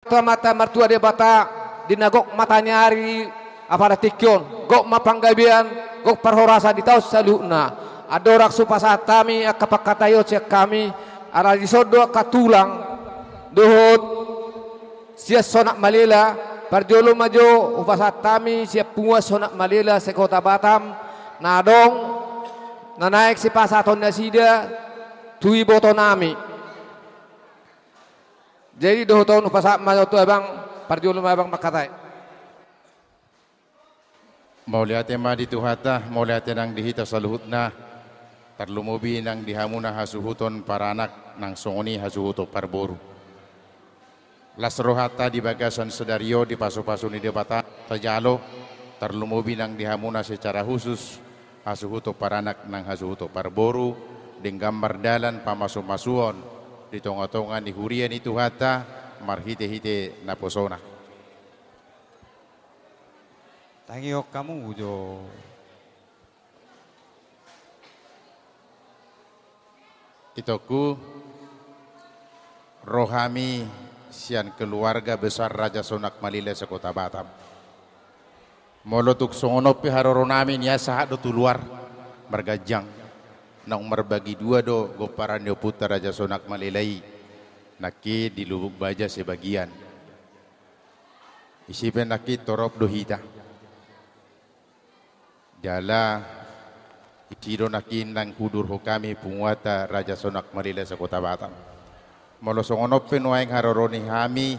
tua mata mertua dia bata dinagok matanya hari apa tikyon gok mapanggabian gok perhorasa di taus saluna adorak supasatami akapakatayo siak kami ara disodo katulang dohot sia sonak malela parjolo majo upasatami siap punga sonak malela se kota Batam nadong nanaik si pasaton nasida tui botonami. Jadi doh tahun upasak majo tu abang parjulum abang makatai. Mau lihat tema di tuhata, mau lihat nang dihita saluhutna, terlumubi nang dihamuna hasuhuton para anak nang songoni hasuhuto parboru. Lasrohata di bagasan sedario di pasu-pasu ni debata tajalo, terlumubi nang dihamuna secara khusus hasuhuto para anak nang hasuhuto parboru, dengan gambar dalan pamasu-masuon. Di tonga-tonga di hurian itu hata marhite-hite naposona. Tangiok kamu jo. Itoku rohami sian keluarga besar Raja Sonak Malila sa Kota Batam. Molotuk songonopi haroronami niya sahat do tuluar margajang. Nang merbagi dua do goparan yo putra Raja Sonak Malilai naki di Lubuk Baja sebagian isipen naki torop do hita jala ikiro naki nang kudur hokami punguata Raja Sonak Malilai sa Kota Batam molosongonop penuaing haroroni hami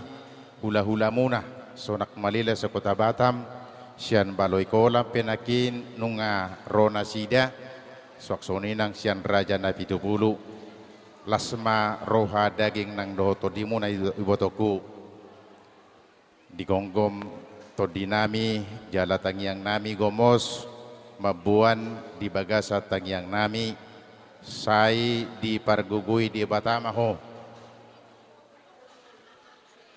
hula-hula muna Sonak Malilai sa Kota Batam sian baloy kolam penakin nunga rona sida swaksoni nang sian raja na 70 lasma roha daging nang dohoto dimu na ibotoku digonggom to dinami jala tangiang nami gomos mabuan di bagasa tangiang nami sai di pargugui di batamaho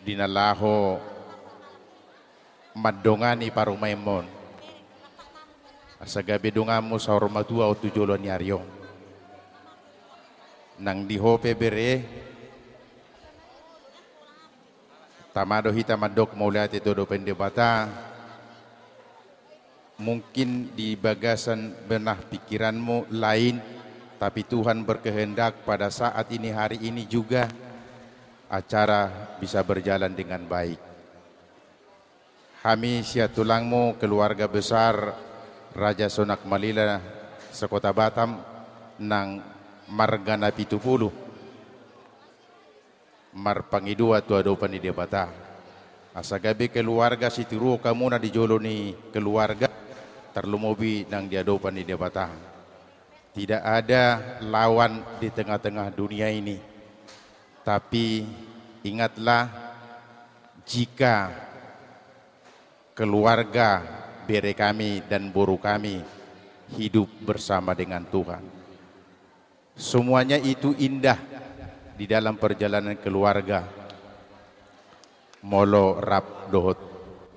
dinalaho madongani parumaimon asa gabi dungamu sa hormatua o tujolo ni Aryo nang dihope bere tamado hita madok mauliat itu do pendebata mungkin di bagasan benah pikiranmu lain tapi Tuhan berkehendak pada saat ini hari ini juga acara bisa berjalan dengan baik. Kami sia tulangmu keluarga besar Raja Sonak Malila sa Kota Batam nang margana 70 marpangidua tu adopan di debata asa gabi keluarga si tiru kamu na di jolo ni keluarga terlumobi nang di adopan di debata tidak ada lawan di tengah-tengah dunia ini tapi ingatlah jika keluarga bere kami dan boru kami hidup bersama dengan Tuhan. Semuanya itu indah di dalam perjalanan keluarga. Molo rap dohot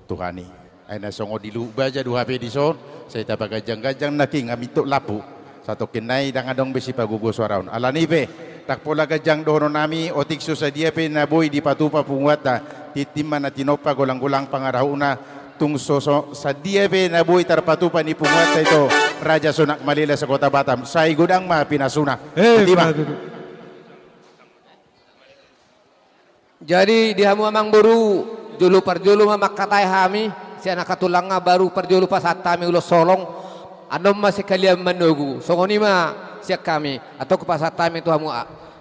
Tuhani. Aina songo dilu baja du HP di son, saya tapak gajang-gajang naki ngamituk lapu. Satu kenai dang adong besi pagugo suaraun. Alani pe tak pola gajang dohono nami otik susadia pe naboy di patupa punguata titima na tinopa golang-golang pangarahuna tung sosok sadia pe naboy tarpatupa ni punguata itu Raja Sonak Malila sa Kota Batam. Say gudang ma pinasuna. Jadi dihamu amang baru julu parjulu makatai hami si anak katulanga baru parjulu pasatami ulo solong anom masih kalian menunggu songoni ma siak kami atau ke pasatami itu hamu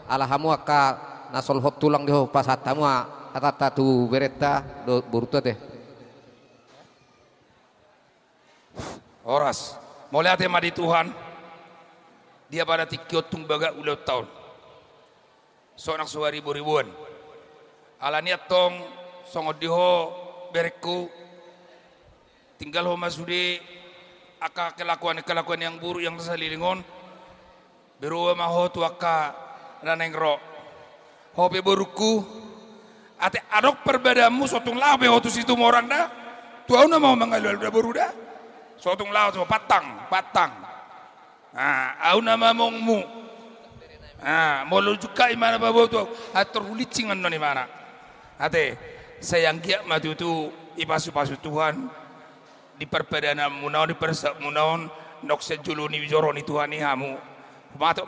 alahamu aka nasol hop tulang di pasatamu atata tu bereta do buruta teh Oras, mau lihat tema di Tuhan, dia pada tikiot baga ulau tahun, sonak suari ribuan, ala niat tong songod diho bereku, tinggal ho masude, aka kelakuan yang buruk yang tersalilingon, beruwa maho tu aka raneng ro, hope boruku, ate adok perbadamu sotung labe ho tu situ orang dah, tuau na mau mengalual dah boru dah. Sotung laut sama patang. Au nama mongmu. Molo juga imana babo tu atur ulicingan noni mana. Ate sayang kia matutu ipasu-pasu Tuhan di perpedana munaon di persak munaon nok sejuluni bijoroni Tuhan ni hamu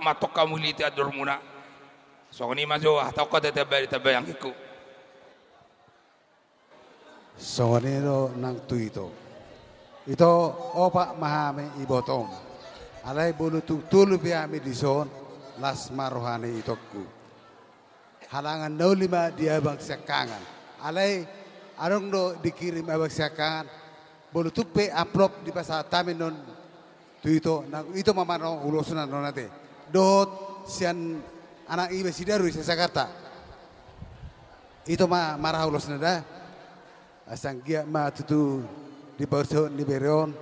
matok kamu liti adur muna so ni majo atau kata tabayang kiku songonero nang tuito ito opa mahame ibotom alay bulu tulu biami dison las marohane itokku halangan no lima dia bang sekangan alay arong do dikirim abang sekangan bulu tukpe upload di pasar tamin non tuito nang itu mamano ulosunan non nate dot sian anak ibe sidaru sa Jakarta itu marah ulosunan dah asang gia tutu di bawah ni berion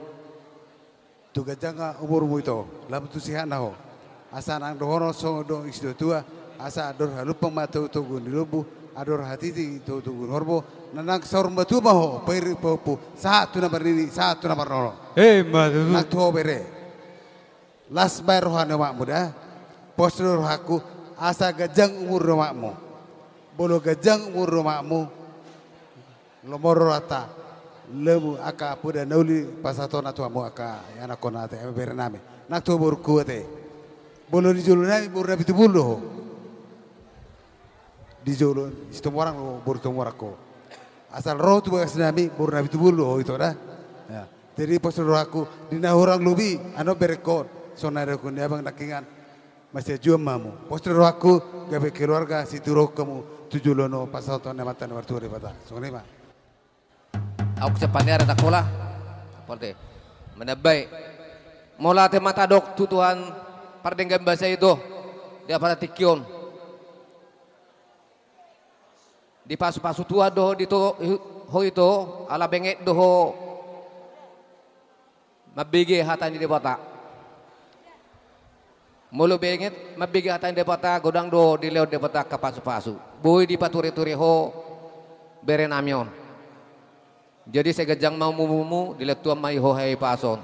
tu gajanga umur mu itu labu tu sihan naho asa nang dohono song dong istido tua asa ador halupang matu tu gun dilubu ador hati tu gun horbo nanang saur matu maho peri popu satu nomor ini satu nomor nono matu nak tu bere las bayar rohani mak muda postur aku asa gajang umur makmu bolo gajang umur makmu lomoro rata lemu aka puda nauli pasato na tuamu aka yana kona te bere nami nak tu bor kuate bolo di jolo nami bor nabi tubulo di jolo itu orang lo bor tu morako asal roh tu bagas nami bor nabi tubulo itu dah ya jadi postur aku dina orang lubi ano berekod sonare ko ni abang nakingan masih jual mamu postur aku gabe keluarga situro kamu tujulono pasato na mata na warturi bata songni ma Aku sepanjang ada kola, seperti menebai. Mula te mata dok tutuhan pardenggan bahasa itu dia pada tikion. Di pasu-pasu tua doh di to ho itu ala bengek doh mabigi hatan di bata. Mulu bengek mabigi hatan di bata godang doh di lewat di bata ke pasu-pasu. Boy di paturi-turi ho berenamion. Jadi saya gejang mau mumu dilihat tuan mai ho hai pason.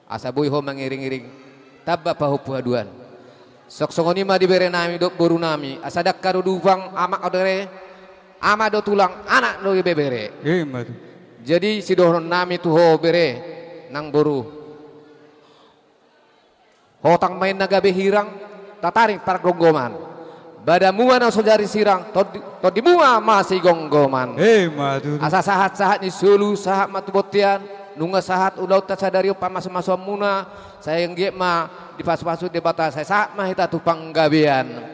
Asa boy ho mengiring-iring. Tabba paho puaduan. Sok songoni ma dibere nami dok boru nami. Asa dak karo duvang amak odere. Ama do tulang anak do bebere. Jadi si dohon nami tu ho bere nang boru. Hotang main naga behirang tataring par gonggoman. Bada mua na sojari sirang to di mua masih gonggoman. Matu Asa sahat-sahat ni sulu sahat matubotian nunga sahat ulau ta sadari pamas-maso muna saya yang ma di pasu-pasu di bata saya saat mah hita tupang gabian.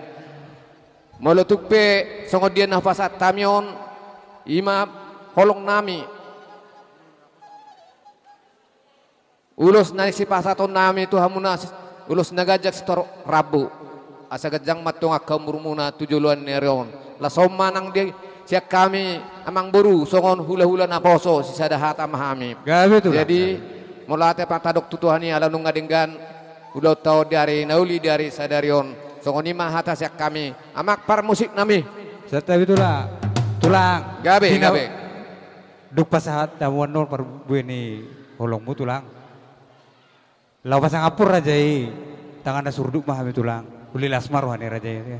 Molo tukpe songodian nafasat tamion ima holong nami. Ulus nari si pasaton nami tu hamuna ulus nagajak sitor rabu. Asa gajang matung akam murmuna tujuluan nerion la somma nang dia siak kami amang buru songon hula-hula na poso si sadahat amahami jadi mulate patadok tutuhani ala nung ngadenggan ulau tau dari nauli dari sadarion songon ima hata siak kami amak par musik nami setapi tulang gabe duk pasahat damuan nol par bueni holongmu tulang lau pasang apur aja tangan na surduk mahami tulang Uli lasmar wahani raja ya.